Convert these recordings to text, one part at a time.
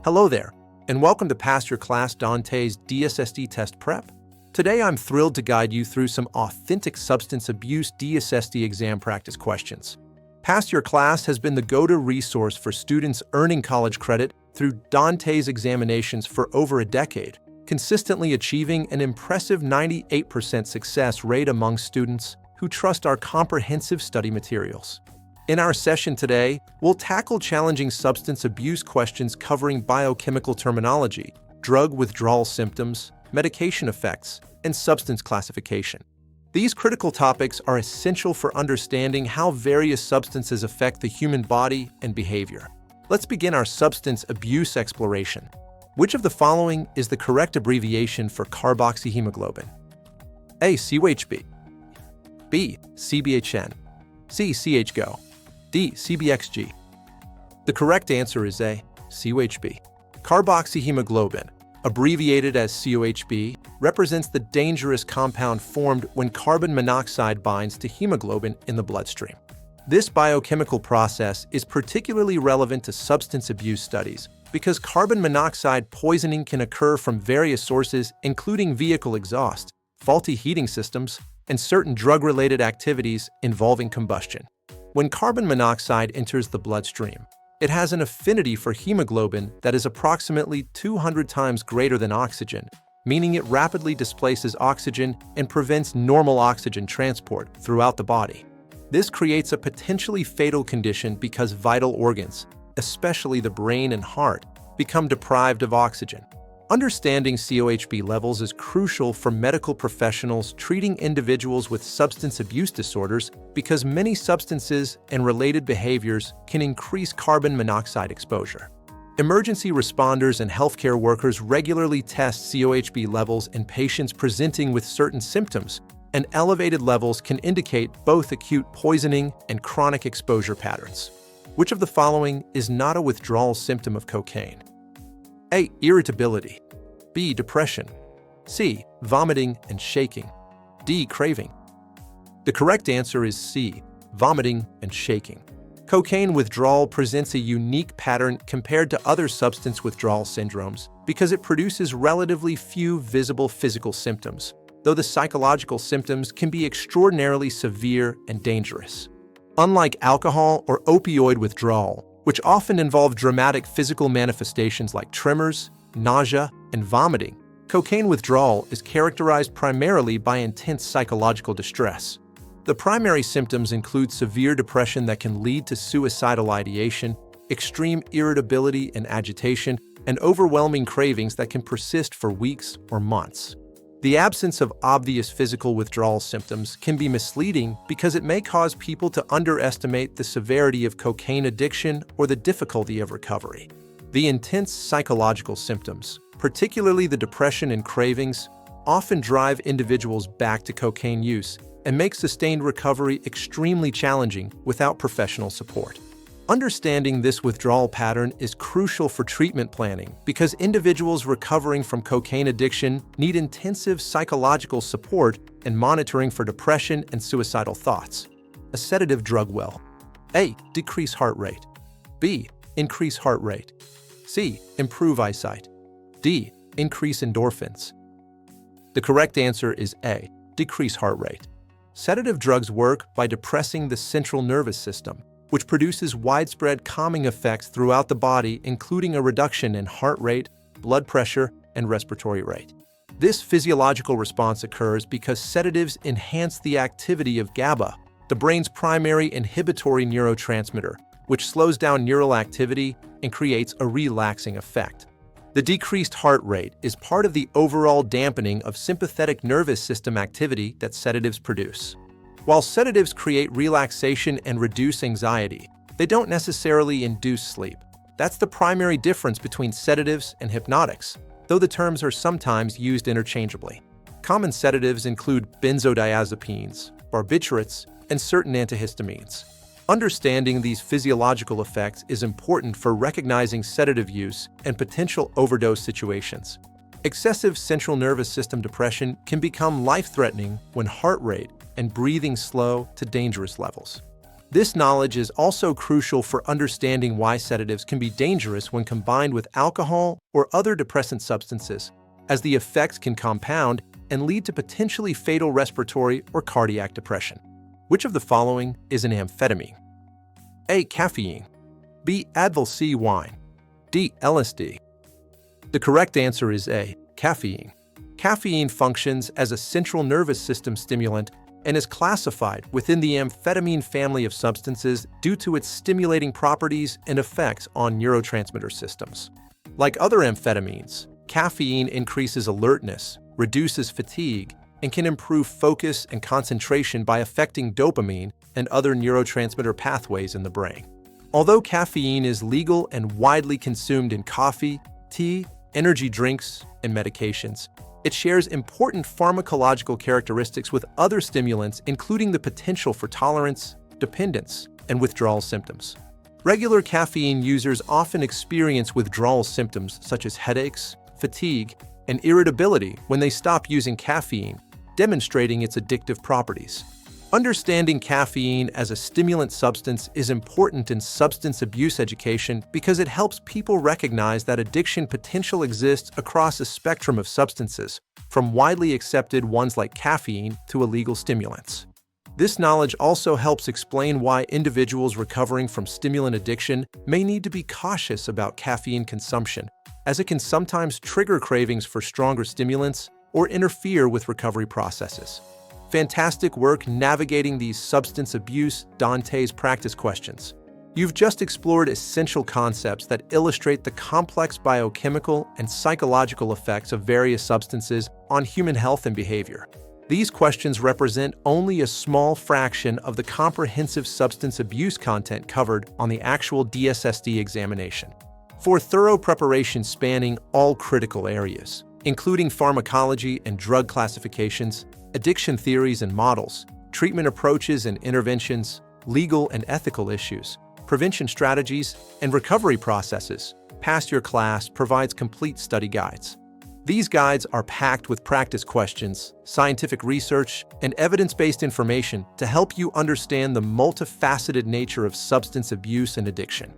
Hello there, and welcome to Pass Your Class Dante's DSST Test Prep. Today I'm thrilled to guide you through some authentic substance abuse DSST exam practice questions. Pass Your Class has been the go-to resource for students earning college credit through Dante's examinations for over a decade, consistently achieving an impressive 98% success rate among students who trust our comprehensive study materials. In our session today, we'll tackle challenging substance abuse questions covering biochemical terminology, drug withdrawal symptoms, medication effects, and substance classification. These critical topics are essential for understanding how various substances affect the human body and behavior. Let's begin our substance abuse exploration. Which of the following is the correct abbreviation for carboxyhemoglobin? A. COHB, B. CBHN, C. CHGO, D. CBXG. The correct answer is A. COHB. Carboxyhemoglobin, abbreviated as COHB, represents the dangerous compound formed when carbon monoxide binds to hemoglobin in the bloodstream. This biochemical process is particularly relevant to substance abuse studies because carbon monoxide poisoning can occur from various sources, including vehicle exhaust, faulty heating systems, and certain drug-related activities involving combustion. When carbon monoxide enters the bloodstream, it has an affinity for hemoglobin that is approximately 200 times greater than oxygen, meaning it rapidly displaces oxygen and prevents normal oxygen transport throughout the body. This creates a potentially fatal condition because vital organs, especially the brain and heart, become deprived of oxygen. Understanding COHB levels is crucial for medical professionals treating individuals with substance abuse disorders because many substances and related behaviors can increase carbon monoxide exposure. Emergency responders and healthcare workers regularly test COHB levels in patients presenting with certain symptoms, and elevated levels can indicate both acute poisoning and chronic exposure patterns. Which of the following is not a withdrawal symptom of cocaine? A. Irritability, B. Depression, C. Vomiting and shaking, D. Craving. The correct answer is C. Vomiting and shaking. Cocaine withdrawal presents a unique pattern compared to other substance withdrawal syndromes because it produces relatively few visible physical symptoms, though the psychological symptoms can be extraordinarily severe and dangerous. Unlike alcohol or opioid withdrawal, which often involve dramatic physical manifestations like tremors, nausea, and vomiting, cocaine withdrawal is characterized primarily by intense psychological distress. The primary symptoms include severe depression that can lead to suicidal ideation, extreme irritability and agitation, and overwhelming cravings that can persist for weeks or months. The absence of obvious physical withdrawal symptoms can be misleading because it may cause people to underestimate the severity of cocaine addiction or the difficulty of recovery. The intense psychological symptoms, particularly the depression and cravings, often drive individuals back to cocaine use and make sustained recovery extremely challenging without professional support. Understanding this withdrawal pattern is crucial for treatment planning because individuals recovering from cocaine addiction need intensive psychological support and monitoring for depression and suicidal thoughts. A sedative drug will A. Decrease heart rate, B. Increase heart rate, C. Improve eyesight, D. Increase endorphins. The correct answer is A. Decrease heart rate. Sedative drugs work by depressing the central nervous system, which produces widespread calming effects throughout the body, including a reduction in heart rate, blood pressure, and respiratory rate. This physiological response occurs because sedatives enhance the activity of GABA, the brain's primary inhibitory neurotransmitter, which slows down neural activity and creates a relaxing effect. The decreased heart rate is part of the overall dampening of sympathetic nervous system activity that sedatives produce. While sedatives create relaxation and reduce anxiety, they don't necessarily induce sleep. That's the primary difference between sedatives and hypnotics, though the terms are sometimes used interchangeably. Common sedatives include benzodiazepines, barbiturates, and certain antihistamines. Understanding these physiological effects is important for recognizing sedative use and potential overdose situations. Excessive central nervous system depression can become life-threatening when heart rate and breathing slow to dangerous levels. This knowledge is also crucial for understanding why sedatives can be dangerous when combined with alcohol or other depressant substances, as the effects can compound and lead to potentially fatal respiratory or cardiac depression. Which of the following is an amphetamine? A. Caffeine. B. Advil, C. Wine. D. LSD. The correct answer is A. Caffeine. Caffeine functions as a central nervous system stimulant and is classified within the amphetamine family of substances due to its stimulating properties and effects on neurotransmitter systems. Like other amphetamines, caffeine increases alertness, reduces fatigue, and can improve focus and concentration by affecting dopamine and other neurotransmitter pathways in the brain. Although caffeine is legal and widely consumed in coffee, tea, energy drinks, and medications, it shares important pharmacological characteristics with other stimulants, including the potential for tolerance, dependence, and withdrawal symptoms. Regular caffeine users often experience withdrawal symptoms such as headaches, fatigue, and irritability when they stop using caffeine, demonstrating its addictive properties. Understanding caffeine as a stimulant substance is important in substance abuse education because it helps people recognize that addiction potential exists across a spectrum of substances, from widely accepted ones like caffeine to illegal stimulants. This knowledge also helps explain why individuals recovering from stimulant addiction may need to be cautious about caffeine consumption, as it can sometimes trigger cravings for stronger stimulants or interfere with recovery processes. Fantastic work navigating these substance abuse Dantes practice questions. You've just explored essential concepts that illustrate the complex biochemical and psychological effects of various substances on human health and behavior. These questions represent only a small fraction of the comprehensive substance abuse content covered on the actual DSST examination. For thorough preparation spanning all critical areas, including pharmacology and drug classifications, addiction theories and models, treatment approaches and interventions, legal and ethical issues, prevention strategies, and recovery processes, PassYourClass provides complete study guides. These guides are packed with practice questions, scientific research, and evidence-based information to help you understand the multifaceted nature of substance abuse and addiction.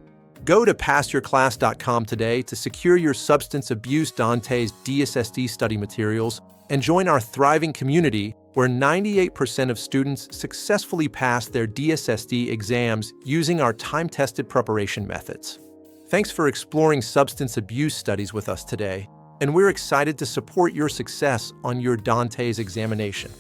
Go to PassYourClass.com today to secure your Substance Abuse Dantes DSST study materials and join our thriving community where 98% of students successfully pass their DSST exams using our time-tested preparation methods. Thanks for exploring substance abuse studies with us today, and we're excited to support your success on your Dantes examination.